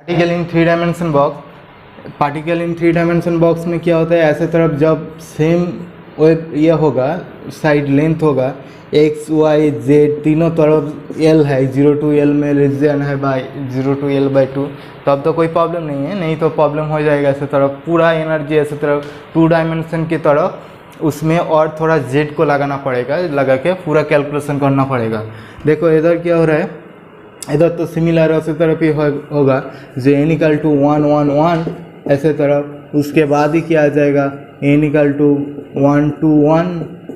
Particle in three dimension box, particle in three dimension box में क्या होता है, ऐसे तरफ जब सेम ये होगा, साइड लेंथ होगा एक्स वाई जेड तीनों तरफ एल है, 0 to L में रीजन है बाई 0 to L/2, तब तो कोई प्रॉब्लम नहीं है, नहीं तो प्रॉब्लम हो जाएगा ऐसे तरफ पूरा एनर्जी ऐसे तरफ 2 डायमेंशन की तरफ, उसमें और थोड़ा जेड को लगाना पड़ेगा, लगा के पूरा कैलकुलेशन करना पड़ेगा। देखो इधर क्या हो रहा है, इधर तो सिमिलर उसी तरफ ही होगा जो n = 1 1 1 ऐसे तरफ, उसके बाद ही क्या आ जाएगा n = 1 2 1,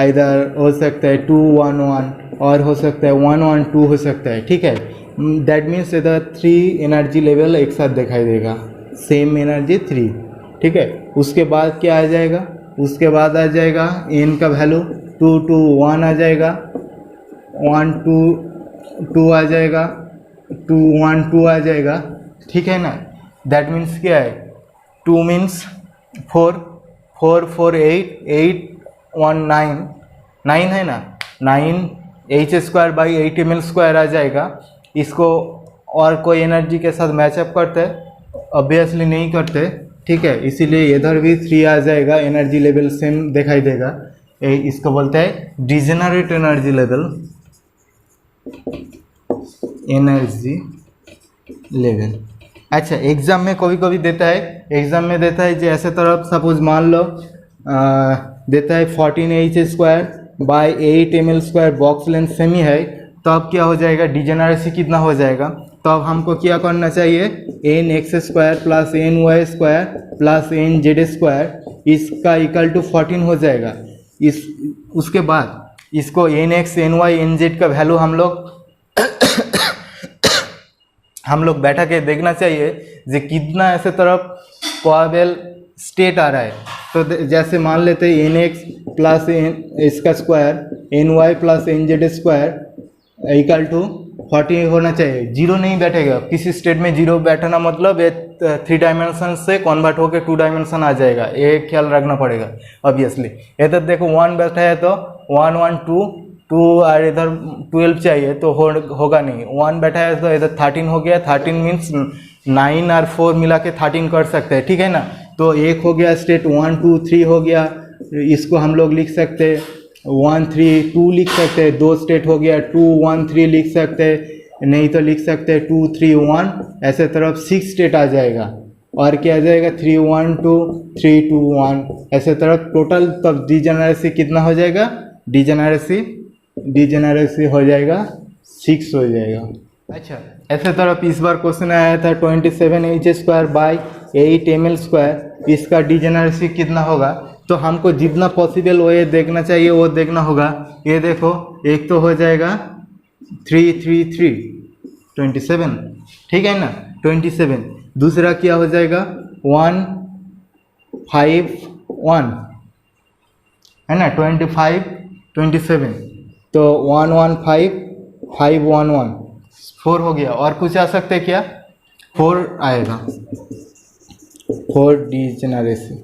इधर हो सकता है 2 1 1 और हो सकता है 1 1 2 हो सकता है, ठीक है। दैट मीन्स इधर 3 एनर्जी लेवल एक साथ दिखाई देगा, सेम एनर्जी 3, ठीक है। उसके बाद क्या आ जाएगा, उसके बाद आ जाएगा n का वैल्यू 2 2 1 आ जाएगा, 1 2 2 आ जाएगा, 2 1 2 आ जाएगा, ठीक है ना। दैट मीन्स क्या है, 2 मीन्स 4 4 4 8 8 1 9 9 है ना, 9 h²/8 ml² आ जाएगा। इसको और कोई एनर्जी के साथ मैचअप करते हैं, ऑब्वियसली नहीं करते, ठीक है, इसीलिए इधर भी 3 आ जाएगा, एनर्जी लेवल सेम दिखाई देगा। इसको बोलते हैं degenerate energy level, energy level. अच्छा, एग्जाम में कभी कभी देता है, एग्जाम में देता है जो ऐसे तरफ सपोज मान लो देता है 14h²/8 ml² box length semi है, तो अब क्या हो जाएगा, डिजेनरेसी कितना हो जाएगा, तो अब हमको क्या करना चाहिए, nx² + ny² + nz², इसका = 14 हो जाएगा। उसके बाद इसको nx ny nz का वैल्यू हम लोग बैठा के देखना चाहिए जो कितना ऐसे तरफ कोएबल स्टेट आ रहा है। तो जैसे मान लेते हैं nx + इसका स्क्वायर ny + nz² = 40 होना चाहिए, जीरो नहीं बैठेगा किसी स्टेट में। जीरो बैठना मतलब ये 3 डायमेंशन से कन्वर्ट होकर 2 डायमेंशन आ जाएगा, ये ख्याल रखना पड़ेगा ऑब्वियसली। इधर देखो 1 बैठा है तो 1 1 2 2 और इधर 12 चाहिए तो होगा नहीं, 1 बैठा है तो इधर 13 हो गया, 13 मीन्स 9 और 4 मिला के 13 कर सकते हैं, ठीक है ना। तो एक हो गया स्टेट, 1 2 3 हो गया, इसको हम लोग लिख सकते हैं 1 3 2 लिख सकते हैं, 2 स्टेट हो गया 2 1 3 लिख सकते हैं, नहीं तो लिख सकते हैं 2 3 1, ऐसे तरफ 6 स्टेट आ जाएगा। और क्या आ जाएगा 3 1 2 3 2 1 ऐसे तरफ टोटल, तब डिजेनरेसी कितना हो जाएगा, डिजेनरेसी हो जाएगा 6 हो जाएगा। अच्छा, ऐसे तरफ इस बार क्वेश्चन आया था 27h²/8 ml², इसका डिजेनरेसी कितना होगा, तो हमको जितना पॉसिबल वो ये देखना चाहिए, वो देखना होगा। ये देखो एक तो हो जाएगा 3 3 3 27, ठीक है ना, 27। दूसरा क्या हो जाएगा 1 5 1 है ना, 25 27, तो 1 1 5 5 1 1 4 हो गया। और कुछ आ सकते क्या, 4 आएगा, 4 डिजेनरेसी।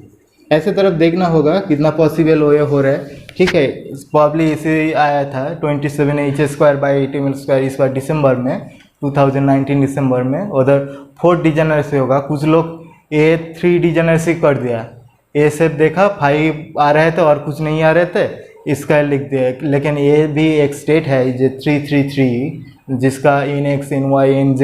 ऐसे तरफ देखना होगा कितना पॉसिबल हो रहा है, ठीक है। प्रॉब्ली इसे आया था 27h²/8 ml² इस बार दिसंबर में 2019 दिसंबर में, उधर 4 डिजेनरेसी होगा। कुछ लोग ए 3 डिजेनरेसी कर दिया, ए से देखा 5 आ रहे थे और कुछ नहीं आ रहे थे, इसका लिख दिया। लेकिन ये भी एक स्टेट है जो 3 3 3 जिसका nx ny nz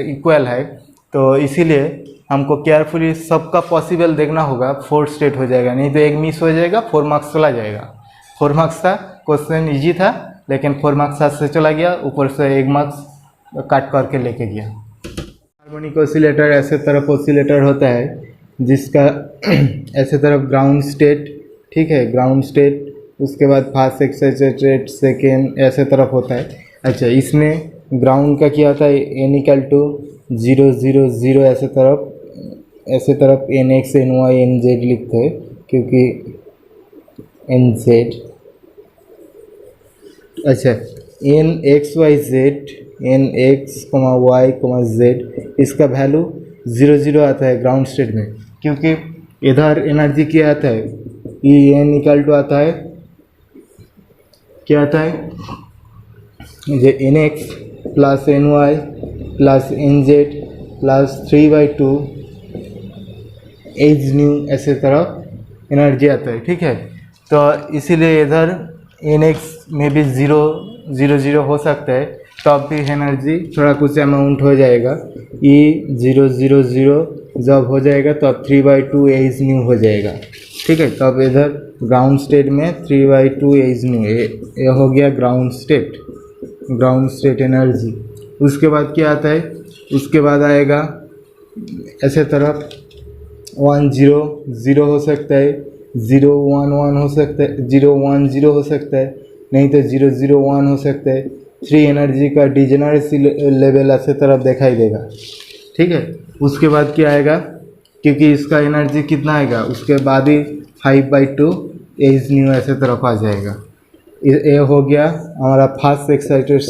इक्वल है, तो इसीलिए हमको केयरफुली सबका पॉसिबल देखना होगा। 4 स्टेट हो जाएगा, नहीं तो एक मिस हो जाएगा, 4 मार्क्स चला जाएगा। 4 मार्क्स था, क्वेश्चन इजी था, लेकिन 4 मार्क्स हाथ से चला गया, ऊपर से 1 मार्क्स काट करके लेके गया। हार्मोनिक ऑसिलेटर ऐसे तरफ ऑसिलेटर होता है जिसका ऐसे तरफ ग्राउंड स्टेट, ठीक है, ग्राउंड स्टेट, उसके बाद फर्स्ट एक्साइटेड सेकेंड ऐसे तरफ होता है। अच्छा, इसमें ग्राउंड का क्या होता है, n = 0 0 0 ऐसे तरफ nx ny nz लिखते हैं, क्योंकि nz। अच्छा, nx y z nx y z इसका वैल्यू 0 0 आता है ग्राउंड स्टेट में, क्योंकि इधर एनर्जी क्या आता है, En = आता है, क्या आता है, ये nx + ny + nz plus 3/2 H new ऐसे तरफ एनर्जी आता है, ठीक है। तो इसीलिए इधर एन एक्स में भी 0 0 0 हो सकता है, तब भी एनर्जी थोड़ा कुछ अमाउंट हो जाएगा। E 0 0 0 जब हो जाएगा तब 3/2 एच न्यू हो जाएगा, ठीक है। तब इधर ग्राउंड स्टेट में 3/2 एच न्यू ये हो गया ग्राउंड स्टेट एनर्जी। उसके बाद क्या आता है, उसके बाद आएगा ऐसे तरफ 1 0 0 हो सकता है, 0 1 1 हो सकता है, 0 1 0 हो सकता है, नहीं तो 0 0 1 हो सकता है। 3 एनर्जी का डिजेनरेसी लेवल ऐसे तरफ दिखाई देगा, ठीक है। उसके बाद क्या आएगा, क्योंकि इसका एनर्जी कितना आएगा, उसके बाद ही 5/2 एच न्यू ऐसे तरफ आ जाएगा। ये हो गया हमारा फर्स्ट एक्साइटेड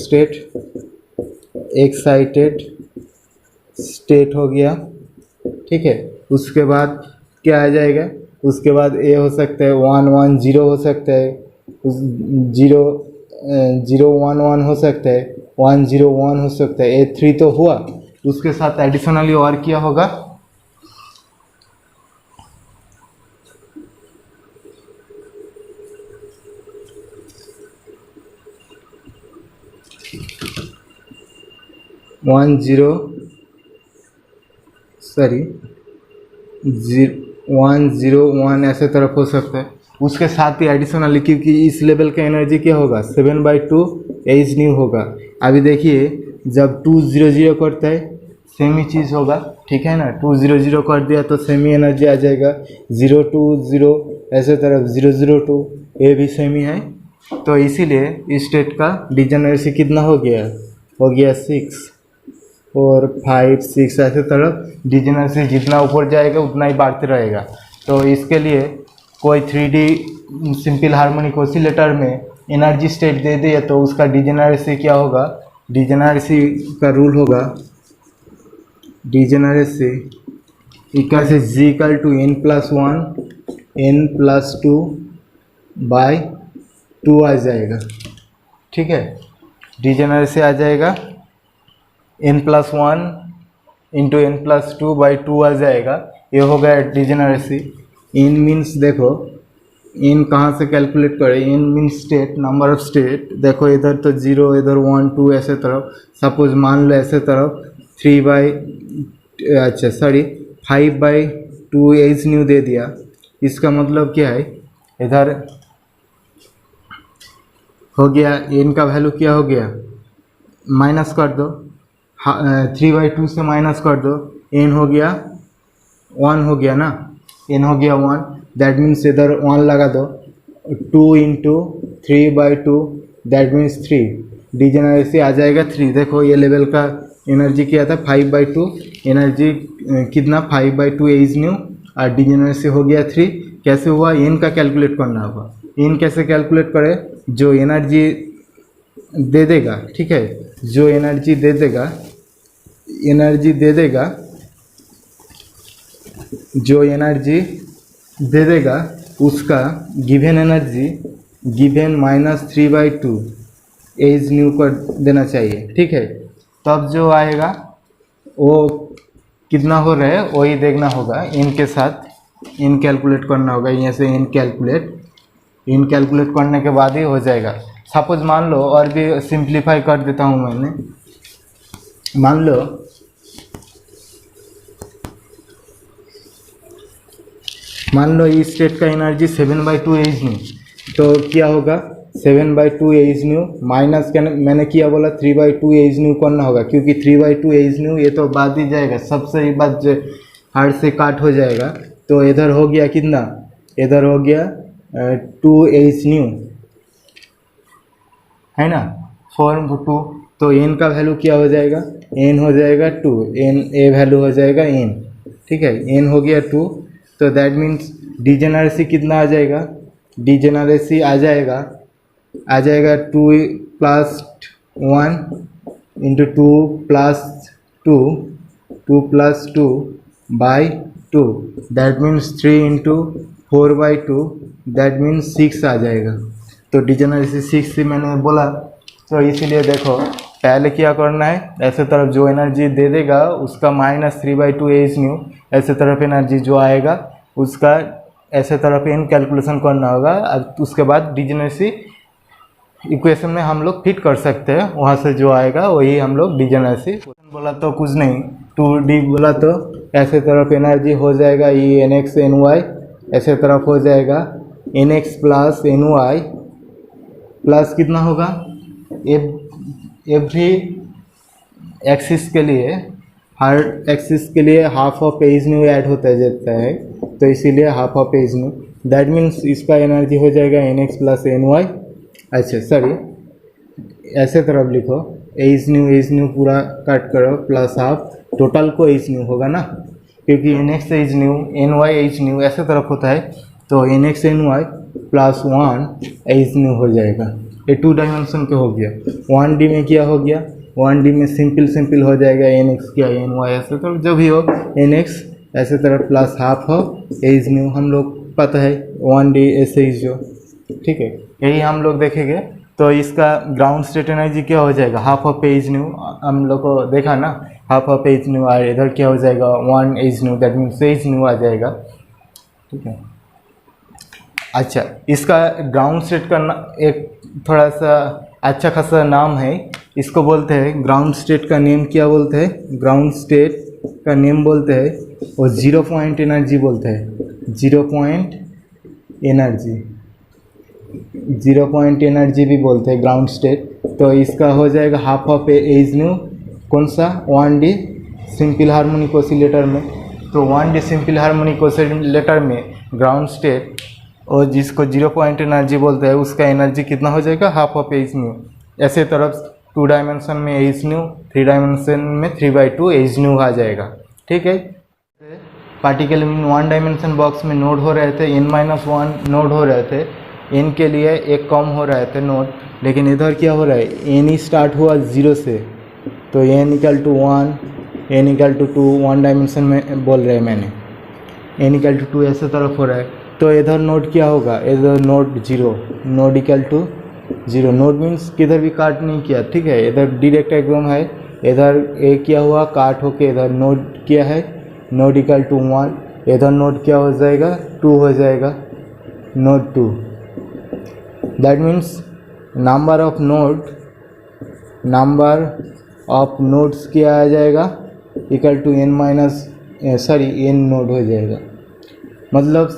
स्टेट हो गया, ठीक है। उसके बाद क्या आ जाएगा, उसके बाद ए हो सकता है 1 1 0 हो सकता है, 0 0 1 1 हो सकता है, 1 0 1 हो सकता है। ए 3 तो हुआ, उसके साथ एडिशनली और क्या होगा, वन जीरो 1 0 1 ऐसे तरफ हो सकता है। उसके साथ ही एडिशनली, क्योंकि इस लेवल का एनर्जी क्या होगा, 7/2 एच न्यू होगा। अभी देखिए जब 2 0 0 करता है सेम ही चीज़ होगा, ठीक है ना। 2 0 0 कर दिया तो सेम ही एनर्जी आ जाएगा। 0 2 0 ऐसे तरफ 0 0 2 ये भी सेम ही है। तो इसीलिए इस स्टेट का डिजेनरेसी कितना हो गया 6 और 5 6 ऐसे तरफ डिजेनरेसी जितना ऊपर जाएगा उतना ही बढ़ते रहेगा। तो इसके लिए कोई 3D सिंपल हार्मोनिक ऑसिलेटर में एनर्जी स्टेट दे दिए तो उसका डिजेनरेसी क्या होगा, डिजेनरेसी का रूल होगा, डिजेनरेसी इक्वल से G equal to n+1 n+2 by 2 आ जाएगा, ठीक है। डिजेनरेसी आ जाएगा n+1 इंटू n+2 बाई 2 आ जाएगा। ये हो गया डिजेनरेसी। इन मीन्स देखो इन कहाँ से कैलकुलेट करें, n means state, number of state. देखो इधर तो 0 इधर 1 2 ऐसे तरफ, सपोज मान लो ऐसे तरफ 5/2 एच न्यू दे दिया। इसका मतलब क्या है, इधर हो गया n का वैल्यू क्या हो गया, माइनस कर दो, 3/2 से माइनस कर दो, n हो गया 1 हो गया ना, n हो गया 1, दैट मीन्स इधर 1 लगा दो, 2 इंटू 3/2 दैट मीन्स 3, डिजेनरेसी आ जाएगा 3। देखो ये लेवल का एनर्जी क्या था 5/2, एनर्जी कितना 5/2 एच न्यू और डिजेनरेसी हो गया 3। कैसे हुआ, n का कैलकुलेट करना होगा। n कैसे कैलकुलेट करें, जो एनर्जी दे देगा, ठीक है, जो एनर्जी दे देगा जो एनर्जी दे देगा उसका given energy given -3/2 H new कर देना चाहिए, ठीक है। तब जो आएगा वो कितना हो रहा है वही देखना होगा, इनके साथ इन कैलकुलेट करना होगा। यहाँ से इन कैलकुलेट करने के बाद ही हो जाएगा। सपोज मान लो, और भी सिंप्लीफाई कर देता हूँ मैंने, मान लो इस स्टेट का एनर्जी 7/2 एच न्यू, तो क्या होगा 7/2 एच न्यू माइनस क्या मैंने किया बोला 3/2 एच न्यू करना होगा, क्योंकि 3/2 एच न्यू ये तो बाद ही जाएगा, सबसे ही बात जो हार्ड से काट हो जाएगा। तो इधर हो गया कितना, इधर हो गया 2 एच न्यू है ना, फॉर्म 2। तो n का वैल्यू क्या हो जाएगा, n हो जाएगा 2, n ए वैल्यू हो जाएगा n, ठीक है, n हो गया 2। तो दैट मीन्स डिजेनरेसी कितना आ जाएगा, डिजेनरेसी आ जाएगा 2 + 1 into 2 + 2 by 2, that means 3 into 4/2 that means 6 आ जाएगा। तो डिजेनरेसी 6 से मैंने बोला, तो इसीलिए देखो पहले क्या करना है, ऐसे तरफ जो एनर्जी दे देगा उसका -3/2 एच न्यू, ऐसे तरफ एनर्जी जो आएगा उसका ऐसे तरफ n कैलकुलेशन करना होगा। अब उसके बाद डिजेनरेसी इक्वेशन में हम लोग फिट कर सकते हैं, वहाँ से जो आएगा वही हम लोग डिजेनरेसी। बोला तो कुछ नहीं, 2D बोला तो ऐसे तरफ एनर्जी हो जाएगा ये NX NY, ऐसे तरफ हो जाएगा NX प्लस NY प्लस कितना होगा, एवरी एक्सिस के लिए, हर एक्सिस के लिए half of H new add होता जाता है, तो इसीलिए half of H nu, that means इसका एनर्जी हो जाएगा NX प्लस NY। अच्छा सॉरी, ऐसे तरफ लिखो एच न्यू पूरा कट करो प्लस हाफ, टोटल को एच न्यू होगा ना, क्योंकि NX H new NY H new ऐसे तरफ होता है, तो NX NY plus 1 h new हो जाएगा। ये 2 डायमेंशन पे हो गया। 1D में क्या हो गया, 1D में सिंपल हो जाएगा NX क्या NY ऐसे तरफ जो भी हो, NX ऐसे तरफ प्लस हाफ हो एच न्यू, हम लोग पता है 1D ऐसे ही जो, ठीक है, यही हम लोग देखेंगे। तो इसका ग्राउंड स्टेट एनर्जी क्या हो जाएगा, हाफ ऑफ एच न्यू, हम लोग को देखा ना, हाफ ऑफ एच न्यू, और इधर क्या हो जाएगा 1 h nu, that means h nu आ जाएगा, ठीक है। अच्छा, इसका ग्राउंड स्टेट का एक थोड़ा सा अच्छा खासा नाम है, इसको बोलते हैं ग्राउंड स्टेट का नेम क्या बोलते हैं, ग्राउंड स्टेट का नेम बोलते हैं और 0 पॉइंट एनर्जी बोलते हैं, 0 पॉइंट एनर्जी, 0 पॉइंट एनर्जी भी बोलते हैं ग्राउंड स्टेट। तो इसका हो जाएगा हाफ ऑफ एच न्यू, कौन सा 1D सिंपल हार्मोनिक ऑसिलेटर में, तो 1D सिंपल हार्मोनिक ऑसिलेटर में ग्राउंड स्टेट और जिसको 0 पॉइंट एनर्जी बोलते हैं उसका एनर्जी कितना हो जाएगा, हाफ ऑफ एच न्यू। ऐसे तरफ 2 डायमेंशन में एच न्यू, 3 डायमेंशन में 3/2 एच न्यू आ जाएगा, ठीक है। पार्टिकल इन 1 डायमेंशन बॉक्स में नोड हो रहे थे, n-1 नोड हो रहे थे, n के लिए एक कम हो रहे थे नोड, लेकिन इधर क्या हो रहा है, n स्टार्ट हुआ 0 से, तो n = 1, n = 2, 1 डायमेंशन में बोल रहे हैं मैंने, n = 2 ऐसे तरफ हो रहा है, तो इधर नोड क्या होगा, इधर नोड 0, नोड = 0, नोड मीन्स किधर भी काट नहीं किया, ठीक है, इधर डायरेक्ट एकदम है, इधर एक क्या हुआ काट होके इधर नोड क्या है, नोड = 1, इधर नोड क्या हो जाएगा 2 हो जाएगा, node 2, that means number of nodes क्या आ जाएगा, n नोड हो जाएगा, मतलब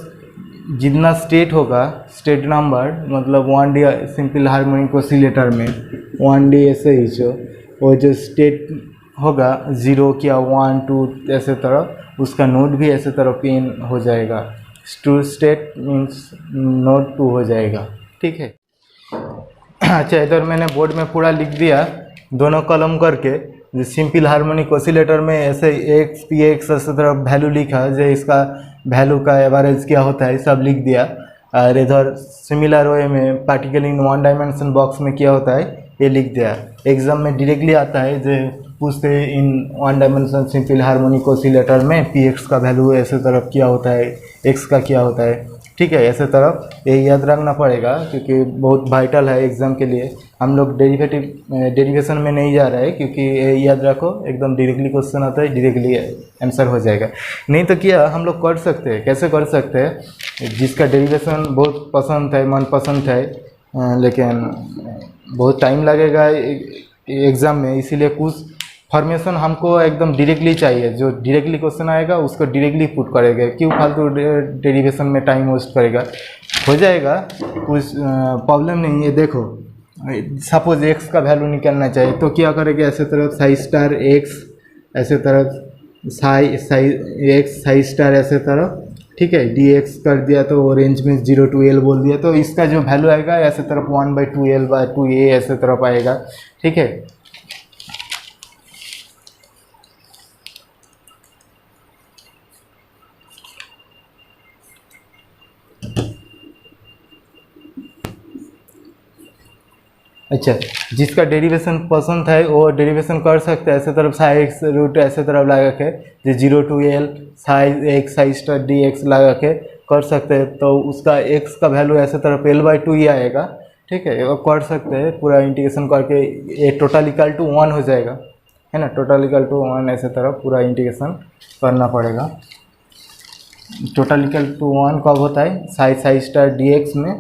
जितना स्टेट होगा, स्टेट नंबर मतलब 1D सिंपल हार्मोनिक ऑसिलेटर में 1D ऐसे ही वो जो स्टेट होगा 0 क्या 1 2 ऐसे तरफ, उसका नोड भी ऐसे तरफ n हो जाएगा, टू स्टेट मीन्स नोड 2 हो जाएगा, ठीक है। अच्छा, इधर मैंने बोर्ड में पूरा लिख दिया दोनों कॉलम करके, जो सिंपल हार्मोनिक ऑसिलेटर में ऐसे x px ऐसे तरफ वैल्यू लिखा, जो इसका वैल्यू का एवरेज क्या होता है सब लिख दिया, और इधर सिमिलर वे में पार्टिकल इन 1 डायमेंशन बॉक्स में क्या होता है ये लिख दिया। एग्जाम में डायरेक्टली आता है, जो पूछते हैं इन 1 डायमेंशन सिंपल हार्मोनिक ऑसिलेटर में px का वैल्यू ऐसे तरफ क्या होता है, x का क्या होता है, ठीक है, ऐसे तरफ ये याद रखना पड़ेगा क्योंकि बहुत वाइटल है एग्ज़ाम के लिए। हम लोग डेरिवेशन में नहीं जा रहे हैं, क्योंकि ये याद रखो एकदम डायरेक्टली क्वेश्चन आता है, डायरेक्टली आंसर हो जाएगा। नहीं तो क्या हम लोग कर सकते हैं, कैसे कर सकते हैं, जिसका डेरिवेशन बहुत पसंद है, मन पसंद है, लेकिन बहुत टाइम लगेगा एग्ज़ाम में, इसीलिए कुछ फॉर्मेशन हमको एकदम डायरेक्टली चाहिए, जो डायरेक्टली क्वेश्चन आएगा उसको डायरेक्टली पुट करेगा, क्यों फालतू डेरिवेशन में टाइम वेस्ट करेगा, हो जाएगा, कुछ प्रॉब्लम नहीं है। देखो सपोज x का वैल्यू निकालना चाहिए तो क्या करेंगे, ऐसे तरफ साई स्टार x, ऐसे तरफ साई x साई स्टार ऐसे तरफ, ठीक है, dx कर दिया तो रेंज में 0 to L बोल दिया, तो इसका जो वैल्यू आएगा ऐसे तरफ 1/2L/2A ऐसे तरफ आएगा, ठीक है। अच्छा, जिसका डेरिवेशन पसंद है वो डेरिवेशन कर सकते हैं, ऐसे तरफ साई एक्स रूट ऐसे तरफ लगा के, जो 0 to L Sai x Sai star dx लगा के कर सकते हैं, तो उसका x का वैल्यू ऐसे तरफ L/2 ही आएगा, ठीक है, वो कर सकते हैं पूरा इंटीग्रेशन करके, ये टोटल इक्वल टू 1 हो जाएगा, है ना। टोटल इक्वल टू 1 ऐसे तरह पूरा इंटीग्रेशन करना पड़ेगा। टोटल इक्वल टू 1 कब होता है, साई स्टार dx में,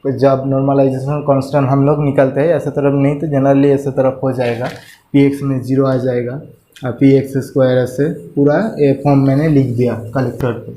जब नॉर्मलाइजेशन कांस्टेंट हम लोग निकलते हैं ऐसे तरफ, नहीं तो जनरली ऐसे तरफ हो जाएगा, px में 0 आ जाएगा और px स्क्वायर ऐसे पूरा ए फॉर्म मैंने लिख दिया कलेक्टर पे।